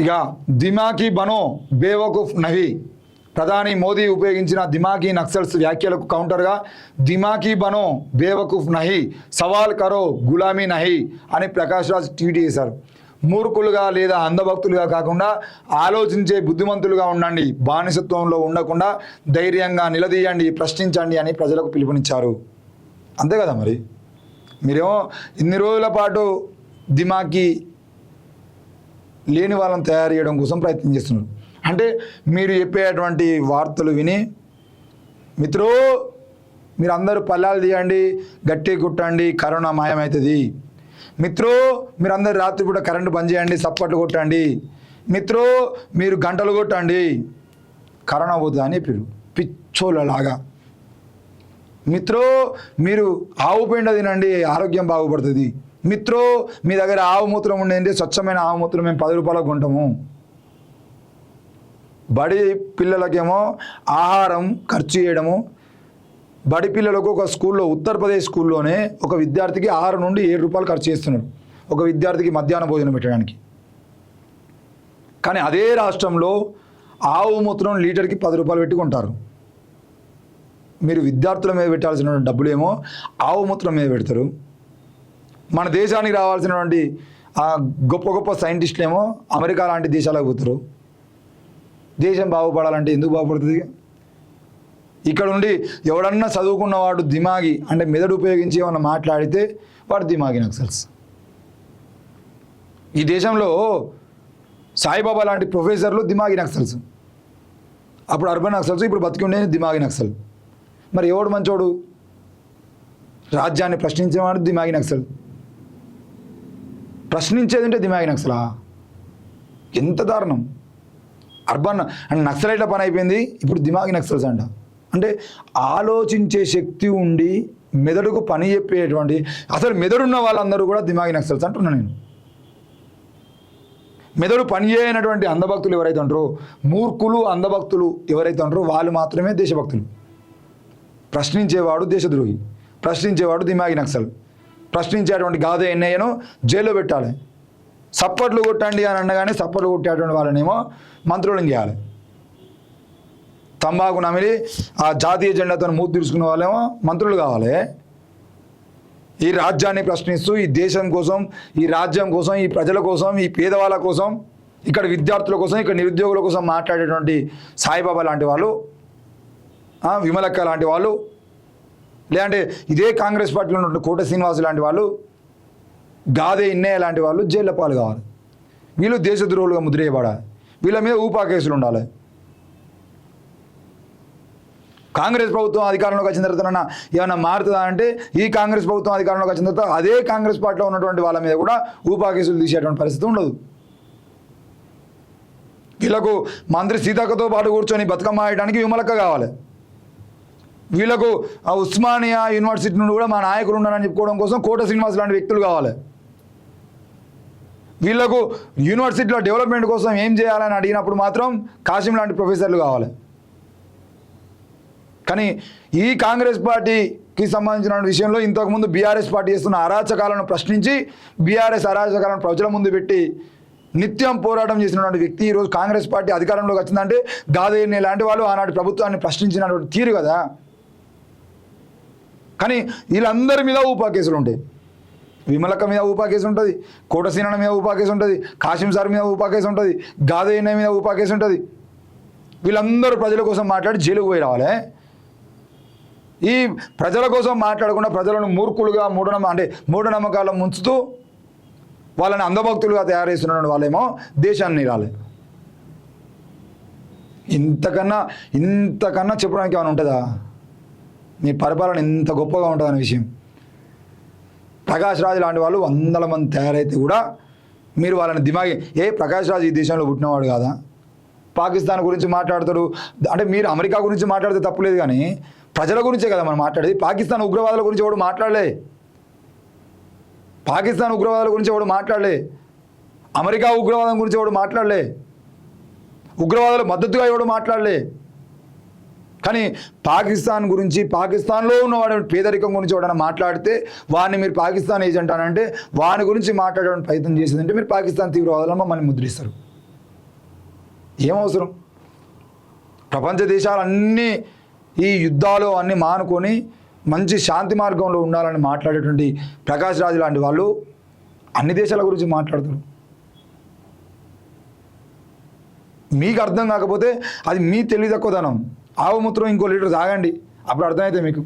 ఇక దిమాకీ బనో బేవకూఫ్ నహీ, ప్రధాని మోదీ ఉపయోగించిన దిమాకీ నక్సల్స్ వ్యాఖ్యలకు కౌంటర్గా దిమాకీ బనో బేవకూఫ్ నహీ, సవాల్ కరో గులామీ నహీ అని ప్రకాష్ రాజ్ ట్వీట్ చేశారు. మూర్ఖులుగా లేదా అంధభక్తులుగా కాకుండా ఆలోచించే బుద్ధిమంతులుగా ఉండండి, బానిసత్వంలో ఉండకుండా ధైర్యంగా నిలదీయండి, ప్రశ్నించండి అని ప్రజలకు పిలుపునిచ్చారు. అంతే కదా మరి. మీరేమో ఇన్ని రోజుల పాటు దిమాకీ లేని వాళ్ళని తయారు చేయడం కోసం ప్రయత్నం చేస్తున్నారు. అంటే మీరు చెప్పేటువంటి వార్తలు విని మిత్రో మీరు అందరూ పల్లాలు తీయండి, గట్టి కుట్టండి, కరోనా మాయమవుతుంది. మిత్రో మీరు అందరు రాత్రిపూట కరెంటు బంద్ చేయండి, సప్పట్లు కొట్టండి. మిత్రో మీరు గంటలు కొట్టండి, కరోనా పోతుంది అని చెప్పారు పిచ్చోళ్ళలాగా. మిత్రో మీరు ఆవు పెండ తినండి, ఆరోగ్యం బాగుపడుతుంది. మిత్రో మీ దగ్గర ఆవు మూత్రం ఉండేది, స్వచ్ఛమైన ఆవు మూత్రం మేము 10 రూపాయలకు కొంటాము. బడి పిల్లలకేమో ఆహారం ఖర్చు చేయడము, బడి పిల్లలకు ఒక స్కూల్లో ఉత్తరప్రదేశ్ స్కూల్లోనే ఒక విద్యార్థికి 6 నుండి 7 రూపాయలు ఖర్చు చేస్తున్నారు ఒక విద్యార్థికి మధ్యాహ్న భోజనం పెట్టడానికి. కానీ అదే రాష్ట్రంలో ఆవు మూత్రం లీటర్కి 10 రూపాయలు పెట్టుకుంటారు. మీరు విద్యార్థుల మీద పెట్టాల్సిన డబ్బులేమో ఆవు మూత్రం మీద పెడతారు. మన దేశానికి రావాల్సినటువంటి గొప్ప గొప్ప సైంటిస్టులు ఏమో అమెరికా లాంటి దేశాలకు పోతారు. దేశం బాగుపడాలంటే ఎందుకు బాగుపడుతుంది? ఇక్కడ నుండి ఎవడన్నా చదువుకున్నవాడు దిమాగి అంటే మెదడు ఉపయోగించి ఏమన్నా మాట్లాడితే వాడు దిమాగి నక్సల్స్. ఈ దేశంలో సాయిబాబా లాంటి ప్రొఫెసర్లు దిమాగి నక్సల్స్, అప్పుడు అర్బన్ నక్సల్స్, ఇప్పుడు బతికి ఉండేది దిమాగి నక్సల్. మరి ఎవడు మంచోడు? రాజ్యాన్ని ప్రశ్నించేవాడు దిమాగి నక్సల్, ప్రశ్నించేది అంటే దిమాగి నక్సలా? ఎంత దారుణం! అర్బన్ అంటే నక్సలైట్ల పని అయిపోయింది, ఇప్పుడు దిమాగి నక్సల్స్ అంట. అంటే ఆలోచించే శక్తి ఉండి మెదడుకు పని చెప్పేటువంటి, అసలు మెదడున్న వాళ్ళందరూ కూడా దిమాగి నక్సల్స్ అంటున్నా నేను. మెదడు పని చేయనటువంటి అంధభక్తులు ఎవరైతే ఉంటారో, మూర్ఖులు అంధభక్తులు ఎవరైతే ఉంటారో వాళ్ళు మాత్రమే దేశభక్తులు. ప్రశ్నించేవాడు దేశద్రోహి, ప్రశ్నించేవాడు దిమాగి నక్సల్. ప్రశ్నించేటువంటి గాదే ఎన్ఐఏను జైల్లో పెట్టాలి. సప్పట్లు కొట్టండి అని అనగానే సప్పట్లు కొట్టేటువంటి వాళ్ళనేమో మంత్రులను చేయాలి. తంబాకు నమిలి ఆ జాతీయ జెండాతో మూతి తీసుకున్న వాళ్ళేమో మంత్రులు కావాలి. ఈ రాజ్యాన్ని ప్రశ్నిస్తూ ఈ దేశం కోసం, ఈ రాజ్యం కోసం, ఈ ప్రజల కోసం, ఈ పేదవాళ్ళ కోసం, ఇక్కడ విద్యార్థుల కోసం, ఇక్కడ నిరుద్యోగుల కోసం మాట్లాడేటువంటి సాయిబాబా లాంటి వాళ్ళు, విమలక్క లాంటి వాళ్ళు, లేదంటే ఇదే కాంగ్రెస్ పార్టీలో ఉన్నటువంటి కోట శ్రీనివాసు లాంటి వాళ్ళు, గాదే ఇన్నయ్య లాంటి వాళ్ళు జైళ్ళ పాలు కావాలి. వీళ్ళు దేశద్రోహులుగా ముద్ర వేయబడాలి. వీళ్ళ మీద ఊపా కేసులు ఉండాలి. కాంగ్రెస్ ప్రభుత్వం అధికారంలోకి వచ్చిన తర్వాత ఏమైనా మారుతుందా అంటే, ఈ కాంగ్రెస్ ప్రభుత్వం అధికారంలోకి వచ్చిన తర్వాత అదే కాంగ్రెస్ పార్టీలో ఉన్నటువంటి వాళ్ళ మీద కూడా ఊపా కేసులు తీసేటువంటి పరిస్థితి ఉండదు. వీళ్ళకు మంత్రి సీతక్కతో పాటు కూర్చొని బతుకమ్మ ఆడడానికి విమలక్క కావాలి. వీళ్ళకు ఉస్మానియా యూనివర్సిటీ నుండి కూడా మా నాయకులు ఉన్నారని చెప్పుకోవడం కోసం కోట శ్రీనివాస్ లాంటి వ్యక్తులు కావాలి. వీళ్ళకు యూనివర్సిటీలో డెవలప్మెంట్ కోసం ఏం చేయాలని అడిగినప్పుడు మాత్రం కాసిం లాంటి ప్రొఫెసర్లు కావాలి. కానీ ఈ కాంగ్రెస్ పార్టీకి సంబంధించిన విషయంలో ఇంతకుముందు బీఆర్ఎస్ పార్టీ చేస్తున్న అరాచకాలను ప్రశ్నించి బీఆర్ఎస్ అరాచకాలను ప్రజల ముందు పెట్టి నిత్యం పోరాటం చేసినటువంటి వ్యక్తి ఈరోజు కాంగ్రెస్ పార్టీ అధికారంలోకి వచ్చిందంటే గాదేని లాంటి వాళ్ళు ఆనాటి ప్రభుత్వాన్ని ప్రశ్నించినటువంటి తీరు కదా. కానీ వీళ్ళందరి మీద ఊపా కేసులు ఉంటాయి. విమలక్క మీద ఊపా కేసు ఉంటుంది, కోటసీన మీద ఊపా కేసు ఉంటుంది, కాసిం సార్ మీద ఊపా కేసు ఉంటుంది, గాదేని మీద ఊపా కేసు ఉంటుంది. వీళ్ళందరూ ప్రజల కోసం మాట్లాడి జైలుకు పోయి రావాలి. ఈ ప్రజల కోసం మాట్లాడకుండా ప్రజలను మూర్ఖులుగా మూఢనమ్మకాలను ముంచుతూ వాళ్ళని అంధభక్తులుగా తయారు చేస్తున్న వాళ్ళేమో దేశాన్ని రాలే. ఇంతకన్నా చెప్పడానికి ఏమైనా ఉంటుందా? మీ పరిపాలన ఎంత గొప్పగా ఉంటుందనే విషయం. ప్రకాష్ రాజ్ లాంటి వాళ్ళు 100 మంది తయారైతే కూడా మీరు వాళ్ళని దిమాగి, ప్రకాష్ రాజ్ ఈ దేశంలో పుట్టినవాడు కాదా? పాకిస్తాన్ గురించి మాట్లాడతాడు అంటే మీరు అమెరికా గురించి మాట్లాడితే తప్పులేదు, కానీ ప్రజల గురించే కదా మనం మాట్లాడేది. పాకిస్తాన్ ఉగ్రవాదుల గురించి ఎవడు మాట్లాడలే, పాకిస్తాన్ ఉగ్రవాదుల గురించి ఎవడు మాట్లాడలే, అమెరికా ఉగ్రవాదం గురించి ఎవడు మాట్లాడలే, ఉగ్రవాదుల మద్దతుగా ఎవడు మాట్లాడలే. కానీ పాకిస్తాన్ గురించి, పాకిస్తాన్లో ఉన్నవాడు పేదరికం గురించి ఎవడన్నా మాట్లాడితే వాడిని మీరు పాకిస్తాన్ ఏజెంట్ అని అంటే వాని గురించి మాట్లాడడానికి ప్రయత్నం చేసిందంటే మీరు పాకిస్తాన్ తీవ్రవాదులను మమ్మల్ని ముద్రిస్తారు. ఏం అవసరం? ప్రపంచ దేశాలన్నీ ఈ యుద్ధాలు అన్నీ మానుకొని మంచి శాంతి మార్గంలో ఉండాలని మాట్లాడేటువంటి ప్రకాష్ రాజు లాంటి వాళ్ళు అన్ని దేశాల గురించి మాట్లాడుతారు. మీకు అర్థం కాకపోతే అది మీ తెలివి తక్కువదనం. ఆవుమూత్రం ఇంకో లీటర్ తాగండి, అప్పుడు అర్థమైతే మీకు.